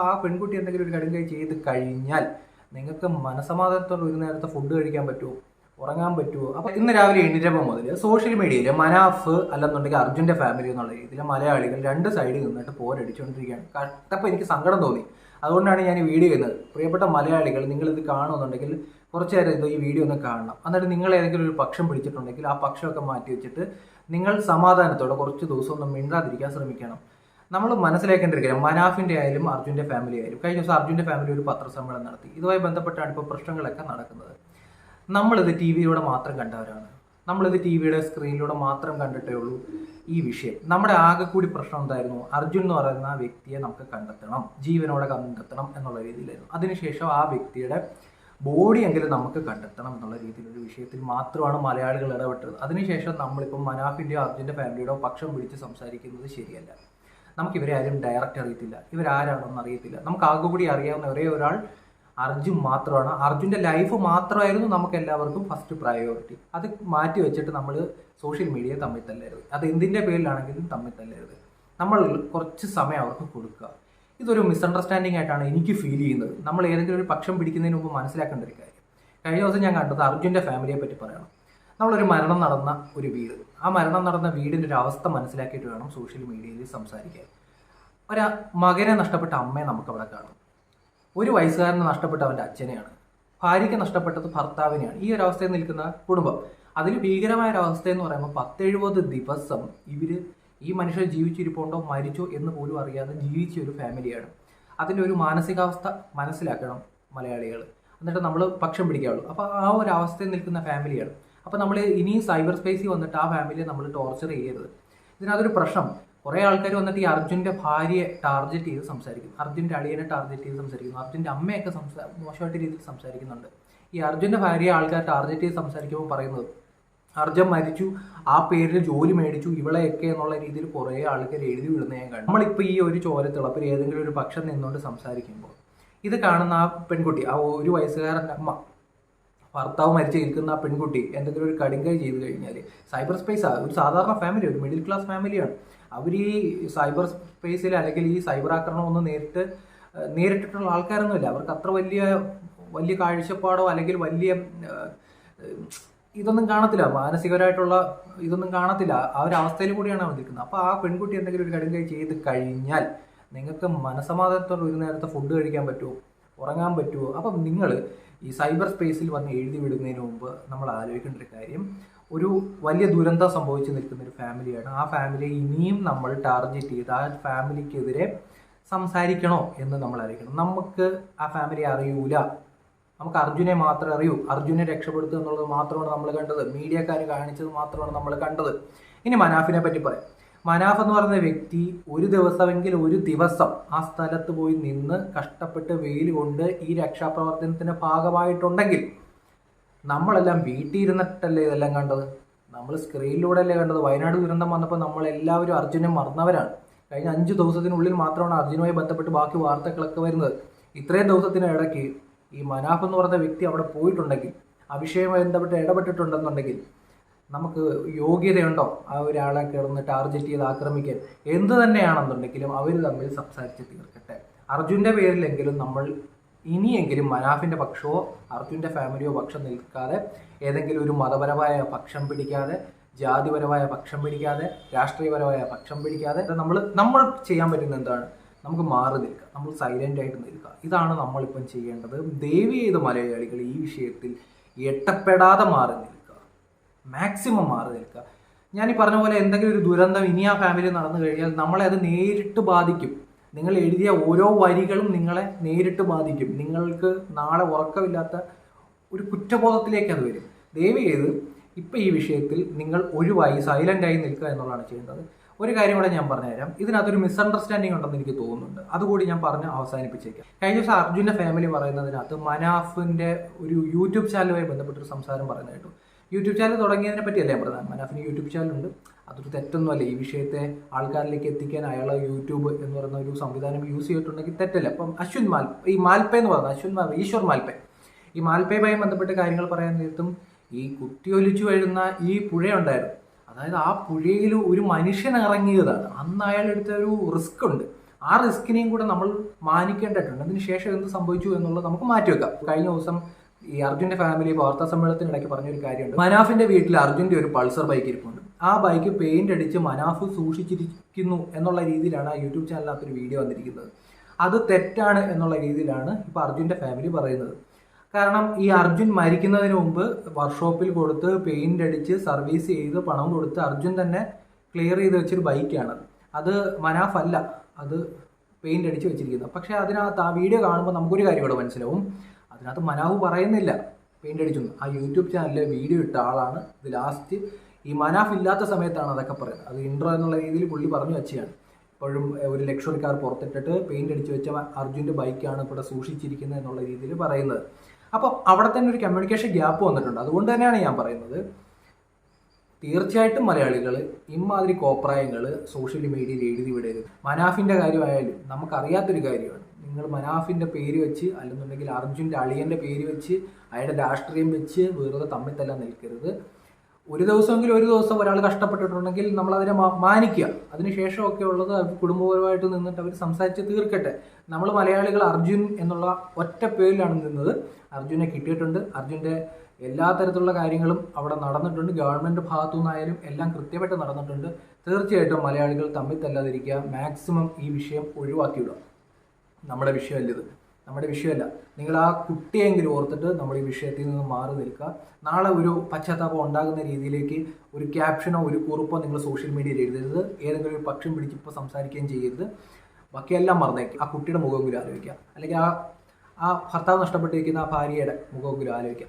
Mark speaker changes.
Speaker 1: ആ പെൺകുട്ടി എന്തെങ്കിലും ഒരു കടുങ്കൈ ചെയ്ത് കഴിഞ്ഞാൽ നിങ്ങൾക്ക് മനസമാധാനത്തോടെ ഒരു നേരത്തെ ഫുഡ് കഴിക്കാൻ പറ്റുമോ, ഉറങ്ങാൻ പറ്റുമോ? അപ്പൊ ഇന്ന് രാവിലെ എണീറ്റപ്പോൾ മുതൽ സോഷ്യൽ മീഡിയയിൽ മനാഫ് അല്ലെന്നുണ്ടെങ്കിൽ അർജുന്റെ ഫാമിലി എന്നുള്ള രീതിയിൽ മലയാളികൾ രണ്ട് സൈഡിൽ നിന്നിട്ട് പോരടിച്ചുകൊണ്ടിരിക്കുകയാണ്. കണ്ടപ്പോൾ എനിക്ക് സങ്കടം തോന്നി. അതുകൊണ്ടാണ് ഞാൻ ഈ വീഡിയോ ചെയ്യുന്നത്. പ്രിയപ്പെട്ട മലയാളികൾ, നിങ്ങൾ ഇത് കാണുന്നുണ്ടെങ്കിൽ കുറച്ചു നേരം ഈ വീഡിയോ ഒന്ന് കാണണം. എന്നിട്ട് നിങ്ങൾ ഏതെങ്കിലും ഒരു പക്ഷം പിടിച്ചിട്ടുണ്ടെങ്കിൽ ആ പക്ഷമൊക്കെ മാറ്റി വെച്ചിട്ട് നിങ്ങൾ സമാധാനത്തോടെ കുറച്ച് ദിവസം ഒന്നും മിണ്ടാതിരിക്കാൻ ശ്രമിക്കണം. നമ്മൾ മനസ്സിലാക്കേണ്ട ഒരു കാര്യം, മനാഫിന്റെ ആയാലും അർജുന്റെ ഫാമിലി ആയാലും കഴിഞ്ഞ ദിവസം അർജുന്റെ ഫാമിലി ഒരു പത്രസമ്മേളനം നടത്തി. ഇതുമായി ബന്ധപ്പെട്ടാണ് ഇപ്പോൾ പ്രശ്നങ്ങളൊക്കെ നടക്കുന്നത്. നമ്മളിത് ടി വിയിലൂടെ മാത്രം കണ്ടവരാണ്. നമ്മളിത് ടി വിയുടെ സ്ക്രീനിലൂടെ മാത്രം കണ്ടിട്ടേ ഉള്ളൂ ഈ വിഷയം. നമ്മുടെ ആകെ കൂടി പ്രശ്നം എന്തായിരുന്നു? അർജുൻ എന്ന് പറയുന്ന വ്യക്തിയെ നമുക്ക് കണ്ടെത്തണം, ജീവനോടെ കണ്ടെത്തണം എന്നുള്ള രീതിയിലായിരുന്നു. അതിനുശേഷം ആ വ്യക്തിയുടെ ബോഡി എങ്കിലും നമുക്ക് കണ്ടെത്തണം എന്നുള്ള രീതിയിലൊരു വിഷയത്തിൽ മാത്രമാണ് മലയാളികൾ ഇടപെട്ടത്. അതിനുശേഷം നമ്മളിപ്പം മനാഫിന്റെയോ അർജുന്റെ ഫാമിലിയുടെയോ പക്ഷം പിടിച്ച് സംസാരിക്കുന്നത് ശരിയല്ല. നമുക്ക് ഇവരെ ആരും ഡയറക്റ്റ് അറിയത്തില്ല, ഇവരാരാണെന്ന് അറിയത്തില്ല. നമുക്ക് ആകെ കൂടി അറിയാവുന്ന ഒരേ ഒരാൾ അർജുൻ മാത്രമാണ്. അർജുൻ്റെ ലൈഫ് മാത്രമായിരുന്നു നമുക്ക് എല്ലാവർക്കും ഫസ്റ്റ് പ്രയോറിറ്റി. അത് മാറ്റി വെച്ചിട്ട് നമ്മൾ സോഷ്യൽ മീഡിയയെ തമ്മിൽ തല്ലരുത്. അത് എന്തിൻ്റെ പേരിലാണെങ്കിലും തമ്മിൽ തല്ലരുത്. നമ്മൾ കുറച്ച് സമയം അവർക്ക് കൊടുക്കുക. ഇതൊരു മിസ്അണ്ടർസ്റ്റാൻഡിങ് ആയിട്ടാണ് എനിക്ക് ഫീൽ ചെയ്യുന്നത്. നമ്മൾ ഏതെങ്കിലും ഒരു പക്ഷം പിടിക്കുന്നതിന് മുമ്പ് മനസ്സിലാക്കേണ്ട ഒരു കാര്യം, കഴിഞ്ഞ ദിവസം ഞാൻ കണ്ടത് അർജുൻ്റെ ഫാമിലിയെ പറ്റി പറയണം. നമ്മളൊരു മരണം നടന്ന ഒരു വീട്, ആ മരണം നടന്ന വീടിൻ്റെ ഒരു അവസ്ഥ മനസ്സിലാക്കിയിട്ട് വേണം സോഷ്യൽ മീഡിയയിൽ സംസാരിക്കാൻ. ഒരു മകനെ നഷ്ടപ്പെട്ട അമ്മയെ നമുക്കവിടെ കാണും. ഒരു വയസ്സുകാരന് നഷ്ടപ്പെട്ട അവൻ്റെ അച്ഛനെയാണ്. ഭാര്യയ്ക്ക് നഷ്ടപ്പെട്ടത് ഭർത്താവിനെയാണ്. ഈ ഒരു അവസ്ഥയിൽ നിൽക്കുന്ന കുടുംബം, അതിൽ ഭീകരമായ ഒരു അവസ്ഥയെന്ന് പറയുമ്പോൾ 10-70 ദിവസം ഈ മനുഷ്യർ ജീവിച്ചിരിപ്പുണ്ടോ മരിച്ചോ എന്ന് പോലും അറിയാതെ ജീവിച്ച ഒരു ഫാമിലിയാണ്. അതിൻ്റെ ഒരു മാനസികാവസ്ഥ മനസ്സിലാക്കണം മലയാളികൾ. എന്നിട്ട് നമ്മൾ പക്ഷം പിടിക്കാവുള്ളൂ. അപ്പോൾ ആ ഒരു അവസ്ഥയിൽ നിൽക്കുന്ന ഫാമിലിയാണ്. അപ്പോൾ നമ്മൾ ഇനിയും സൈബർ സ്പേസിൽ വന്നിട്ട് ആ ഫാമിലിയെ നമ്മൾ ടോർച്ചർ ചെയ്യരുത്. ഇതിനകത്തൊരു പ്രശ്നം, കുറേ ആൾക്കാർ വന്നിട്ട് ഈ അർജുൻ്റെ ഭാര്യയെ ടാർഗറ്റ് ചെയ്ത് സംസാരിക്കും, അർജുൻ്റെ അളിയനെ ടാർഗറ്റ് ചെയ്ത് സംസാരിക്കുന്നു, അർജുൻ്റെ അമ്മയൊക്കെ മോശമായിട്ട് രീതിയിൽ സംസാരിക്കുന്നുണ്ട്. ഈ അർജുൻ്റെ ഭാര്യയെ ആൾക്കാർ ടാർഗറ്റ് ചെയ്ത് സംസാരിക്കുമ്പോൾ പറയുന്നത് അർജുൻ മരിച്ചു, ആ പേരിൽ ജോലി മേടിച്ചു, ഇവളെയൊക്കെ എന്നുള്ള രീതിയിൽ കുറേ ആൾക്കാർ എഴുതി വിടുന്ന ഞാൻ കണ്ടു. നമ്മളിപ്പോൾ ഈ ഒരു ചോരത്തിളപ്പിൽ ഏതെങ്കിലും ഒരു പക്ഷം നിന്നുകൊണ്ട് സംസാരിക്കുമ്പോൾ ഇത് കാണുന്ന ആ പെൺകുട്ടി, ആ ഒരു വയസ്സുകാരൻ്റെ അമ്മ, ഭർത്താവ് മരിച്ച് നിൽക്കുന്ന ആ പെൺകുട്ടി എന്തെങ്കിലും ഒരു കടുങ്കൈ ചെയ്ത് കഴിഞ്ഞാൽ സൈബർ സ്പേസ് ഒരു സാധാരണ ഫാമിലി, ഒരു മിഡിൽ ക്ലാസ് ഫാമിലിയാണ്. അവർ ഈ സൈബർ സ്പേസിൽ അല്ലെങ്കിൽ ഈ സൈബർ ആക്രമണം ഒന്നും നേരിട്ടിട്ടുള്ള ആൾക്കാരൊന്നുമില്ല. അവർക്ക് അത്ര വലിയ കാഴ്ചപ്പാടോ അല്ലെങ്കിൽ വലിയ ഇതൊന്നും കാണത്തില്ല, മാനസികപരമായിട്ടുള്ള ഇതൊന്നും കാണത്തില്ല. ആ ഒരു അവസ്ഥയിൽ കൂടിയാണ് അവർ നിൽക്കുന്നത്. അപ്പോൾ ആ പെൺകുട്ടി എന്തെങ്കിലും ഒരു കടുങ്കൈ ചെയ്ത് കഴിഞ്ഞാൽ നിങ്ങൾക്ക് മനസമാധാനത്തോടെ ഒരു നേരത്തെ ഫുഡ് കഴിക്കാൻ പറ്റുമോ, ഉറങ്ങാൻ പറ്റുമോ? അപ്പം നിങ്ങൾ ഈ സൈബർ സ്പേസിൽ വന്ന് എഴുതി വിടുന്നതിന് മുമ്പ് നമ്മൾ ആലോചിക്കേണ്ട ഒരു കാര്യം, ഒരു വലിയ ദുരന്തം സംഭവിച്ച് നിൽക്കുന്ന ഒരു ഫാമിലിയാണ്. ആ ഫാമിലിയെ ഇനിയും നമ്മൾ ടാർഗറ്റ് ചെയ്ത് ആ ഫാമിലിക്കെതിരെ സംസാരിക്കണോ എന്ന് നമ്മൾ അറിയിക്കണം. നമുക്ക് ആ ഫാമിലി അറിയൂല, നമുക്ക് അർജുനെ മാത്രമേ അറിയൂ. അർജുനെ രക്ഷപ്പെടുത്തുക എന്നുള്ളത് മാത്രമാണ് നമ്മൾ കണ്ടത്, മീഡിയക്കാർ കാണിച്ചത് മാത്രമാണ് നമ്മൾ കണ്ടത്. ഇനി മനാഫിനെ പറ്റി പറയാം. മനാഫ് എന്ന് പറയുന്ന വ്യക്തി ഒരു ദിവസം ആ സ്ഥലത്ത് പോയി നിന്ന് കഷ്ടപ്പെട്ട് വെയിൽ കൊണ്ട് ഈ രക്ഷാപ്രവർത്തനത്തിന്റെ ഭാഗമായിട്ടുണ്ടെങ്കിൽ, നമ്മളെല്ലാം വീട്ടിൽ ഇരുന്നിട്ടല്ലേ ഇതെല്ലാം കണ്ടത്, നമ്മൾ സ്ക്രീനിലൂടെ അല്ലേ കണ്ടത്. വയനാട് ദുരന്തം വന്നപ്പോൾ നമ്മളെല്ലാവരും അർജുനെ മറന്നവരാണ്. കഴിഞ്ഞ 5 ദിവസത്തിനുള്ളിൽ മാത്രമാണ് അർജുനുമായി ബന്ധപ്പെട്ട് ബാക്കി വാർത്തകളൊക്കെ വരുന്നത്. ഇത്രയും ദിവസത്തിനിടയ്ക്ക് ഈ മനാഫ് എന്ന് പറയുന്ന വ്യക്തി അവിടെ പോയിട്ടുണ്ടെങ്കിൽ, ആ വിഷയവുമായി ബന്ധപ്പെട്ട് ഇടപെട്ടിട്ടുണ്ടെന്നുണ്ടെങ്കിൽ, നമുക്ക് യോഗ്യതയുണ്ടോ ആ ഒരാളെ കിടന്ന് ടാർഗറ്റ് ചെയ്ത് ആക്രമിക്കാൻ? എന്ത് തന്നെയാണെന്നുണ്ടെങ്കിലും അവർ തമ്മിൽ സംസാരിച്ച് തീർക്കട്ടെ. അർജുൻ്റെ പേരിലെങ്കിലും നമ്മൾ ഇനിയെങ്കിലും മനാഫിൻ്റെ പക്ഷമോ അർജുൻ്റെ ഫാമിലിയോ പക്ഷം നിൽക്കാതെ, ഏതെങ്കിലും ഒരു മതപരമായ പക്ഷം പിടിക്കാതെ, ജാതിപരമായ പക്ഷം പിടിക്കാതെ, രാഷ്ട്രീയപരമായ പക്ഷം പിടിക്കാതെ നമ്മൾ ചെയ്യാൻ പറ്റുന്ന എന്താണ്? നമുക്ക് മാറി നിൽക്കുക, നമ്മൾ സൈലൻ്റ് ആയിട്ട് നിൽക്കുക. ഇതാണ് നമ്മളിപ്പം ചെയ്യേണ്ടത്. ദയവ് ചെയ്ത് മലയാളികൾ ഈ വിഷയത്തിൽ എട്ടപ്പെടാതെ മാറി നിൽക്കുക, മാക്സിമം മാറി നിൽക്കുക. ഞാൻ ഈ പറഞ്ഞ പോലെ എന്തെങ്കിലും ഒരു ദുരന്തം ഇനി ആ ഫാമിലി നടന്നു കഴിഞ്ഞാൽ നമ്മളെ അത് നേരിട്ട് ബാധിക്കും. നിങ്ങൾ എഴുതിയ ഓരോ വരികളും നിങ്ങളെ നേരിട്ട് ബാധിക്കും. നിങ്ങൾക്ക് നാളെ ഉറക്കമില്ലാത്ത ഒരു കുറ്റബോധത്തിലേക്ക് അത് വരും. ദയവ് ചെയ്ത് ഇപ്പം ഈ വിഷയത്തിൽ നിങ്ങൾ ഒഴിവായി സൈലൻ്റായി നിൽക്കുക എന്നുള്ളതാണ് ചെയ്യേണ്ടത്. ഒരു കാര്യം കൂടെ ഞാൻ പറഞ്ഞുതരാം. ഇതിനകത്തൊരു മിസ്അണ്ടർസ്റ്റാൻഡിങ് ഉണ്ടെന്ന് എനിക്ക് തോന്നുന്നുണ്ട്. അതുകൂടി ഞാൻ പറഞ്ഞ് അവസാനിപ്പിച്ചേക്കാം. കഴിഞ്ഞ ദിവസം അർജുൻ്റെ ഫാമിലി പറയുന്നതിനകത്ത് മനാഫിൻ്റെ ഒരു യൂട്യൂബ് ചാനലുമായി ബന്ധപ്പെട്ടൊരു സംസാരം പറയുന്നത് കേട്ടു. യൂട്യൂബ് ചാനൽ തുടങ്ങിയതിനെ പറ്റിയല്ലേ ഞാൻ പറഞ്ഞത്. മനാഫിന് യൂട്യൂബ് ചാനലുണ്ട്, അതൊരു തെറ്റൊന്നുമല്ല. ഈ വിഷയത്തെ ആൾക്കാരിലേക്ക് എത്തിക്കാൻ അയാൾ യൂട്യൂബ് എന്ന് പറയുന്ന ഒരു സംവിധാനം യൂസ് ചെയ്തിട്ടുണ്ടെങ്കിൽ തെറ്റല്ല. അപ്പം മാൽപ്പേ എന്ന് പറഞ്ഞ ഈശ്വർ മാൽപ്പേ, ഈ മാൽപ്പയുമായി ബന്ധപ്പെട്ട് കാര്യങ്ങൾ പറയാൻ നേരത്തും ഈ കുത്തിയൊലിച്ചു വരുന്ന ഈ പുഴയുണ്ടായിരുന്നു, അതായത് ആ പുഴയിൽ ഒരു മനുഷ്യൻ ഇറങ്ങിയതാണ്. അന്ന് അയാൾ എടുത്ത ഒരു റിസ്ക് ഉണ്ട്. ആ റിസ്കിനെയും കൂടെ നമ്മൾ മാനിക്കേണ്ടതായിട്ടുണ്ട്. അതിനുശേഷം എന്ത് സംഭവിച്ചു എന്നുള്ളത് നമുക്ക് മാറ്റിവെക്കാം. കഴിഞ്ഞ ദിവസം ഈ അർജുന്റെ ഫാമിലി വാർത്താ സമ്മേളനത്തിനിടയ്ക്ക് പറഞ്ഞൊരു കാര്യമുണ്ട്. മനാഫിന്റെ വീട്ടിൽ അർജുന്റെ ഒരു പൾസർ ബൈക്ക് ഇരിപ്പുണ്ട്. ആ ബൈക്ക് പെയിന്റ് അടിച്ച് മനാഫ് സൂക്ഷിച്ചിരിക്കുന്നു എന്നുള്ള രീതിയിലാണ് ആ യൂട്യൂബ് ചാനലിനകത്തൊരു വീഡിയോ വന്നിരിക്കുന്നത്. അത് തെറ്റാണ് എന്നുള്ള രീതിയിലാണ് ഇപ്പൊ അർജുന്റെ ഫാമിലി പറയുന്നത്. കാരണം ഈ അർജുൻ മരിക്കുന്നതിന് മുമ്പ് വർക്ക്ഷോപ്പിൽ കൊടുത്ത് പെയിന്റ് അടിച്ച് സർവീസ് ചെയ്ത് പണം കൊടുത്ത് അർജുൻ തന്നെ ക്ലിയർ ചെയ്ത് വെച്ചൊരു ബൈക്കാണ്. അത് മനാഫ് അല്ല, അത് പെയിന്റ് അടിച്ച് വെച്ചിരിക്കുന്നത്. പക്ഷെ അതിനകത്ത് ആ വീഡിയോ കാണുമ്പോൾ നമുക്കൊരു കാര്യം ഇവിടെ മനസ്സിലാവും, അതിനകത്ത് മനാഫ് പറയുന്നില്ല പെയിന്റ് അടിച്ചൊന്നും. ആ യൂട്യൂബ് ചാനലിൽ വീഡിയോ ഇട്ട ആളാണ് ഇത് ലാസ്റ്റ് ഈ മനാഫ് ഇല്ലാത്ത സമയത്താണ് അതൊക്കെ പറയുന്നത്. അത് ഇൻട്രോ എന്നുള്ള രീതിയിൽ പുള്ളി പറഞ്ഞു വെച്ചാണ്. ഇപ്പോഴും ഒരു ലക്ഷറി കാർ പുറത്തിട്ടിട്ട് പെയിന്റ് അടിച്ച് വെച്ച അർജുൻ്റെ ബൈക്കാണ് ഇവിടെ സൂക്ഷിച്ചിരിക്കുന്നത് എന്നുള്ള രീതിയിൽ പറയുന്നത്. അപ്പോൾ അവിടെ തന്നെ ഒരു കമ്മ്യൂണിക്കേഷൻ ഗ്യാപ്പ് വന്നിട്ടുണ്ട്. അതുകൊണ്ട് തന്നെയാണ് ഞാൻ പറയുന്നത്, തീർച്ചയായിട്ടും മലയാളികൾ ഇമാതിരി കോപ്രായങ്ങൾ സോഷ്യൽ മീഡിയയിൽ എഴുതി വിടരുത്. മനാഫിൻ്റെ കാര്യമായാലും നമുക്കറിയാത്തൊരു കാര്യമാണ്. നിങ്ങൾ മനാഫിൻ്റെ പേര് വെച്ച് അല്ലെന്നുണ്ടെങ്കിൽ അർജുൻ്റെ അളിയൻ്റെ പേര് വെച്ച് അയാളുടെ രാഷ്ട്രീയം വെച്ച് വെറുതെ തമ്മിൽ തല്ലാൻ നിൽക്കരുത്. ഒരു ദിവസം ഒരാൾ കഷ്ടപ്പെട്ടിട്ടുണ്ടെങ്കിൽ നമ്മൾ അതിനെ മാനിക്കുക. അതിനുശേഷമൊക്കെ ഉള്ളത് കുടുംബപരമായിട്ട് നിന്നിട്ട് അവർ സംസാരിച്ച് തീർക്കട്ടെ. നമ്മൾ മലയാളികൾ അർജുൻ എന്നുള്ള ഒറ്റ പേരിലാണ് നിന്നത്. അർജുനെ കിട്ടിയിട്ടുണ്ട്. അർജുൻ്റെ എല്ലാ തരത്തിലുള്ള കാര്യങ്ങളും അവിടെ നടന്നിട്ടുണ്ട്. ഗവൺമെൻറ് ഭാഗത്തു നിന്നായാലും എല്ലാം കൃത്യമായിട്ട് നടന്നിട്ടുണ്ട്. തീർച്ചയായിട്ടും മലയാളികൾ തമ്മിൽ തല്ലാതിരിക്കുക. മാക്സിമം ഈ വിഷയം ഒഴിവാക്കിയിടുക. നമ്മുടെ വിഷയമല്ല ഇത്, നമ്മുടെ വിഷയമല്ല. നിങ്ങൾ ആ കുട്ടിയെങ്കിലും ഓർത്തിട്ട് നമ്മൾ ഈ വിഷയത്തിൽ നിന്ന് മാറി നിൽക്കുക. നാളെ ഒരു പശ്ചാത്താപം ഉണ്ടാകുന്ന രീതിയിലേക്ക് ഒരു ക്യാപ്ഷനോ ഒരു കുറിപ്പോ നിങ്ങൾ സോഷ്യൽ മീഡിയയിൽ എഴുതരുത്. ഏതെങ്കിലും ഒരു പക്ഷം പിടിച്ച് ഇപ്പോൾ സംസാരിക്കുകയും ചെയ്യരുത്. ബാക്കിയെല്ലാം മറന്നേക്കും. ആ കുട്ടിയുടെ മുഖമെങ്കിലും ആലോചിക്കുക. അല്ലെങ്കിൽ ആ ഭർത്താവ് നഷ്ടപ്പെട്ടിരിക്കുന്ന ആ ഭാര്യയുടെ മുഖമെങ്കിലും ആലോചിക്കുക.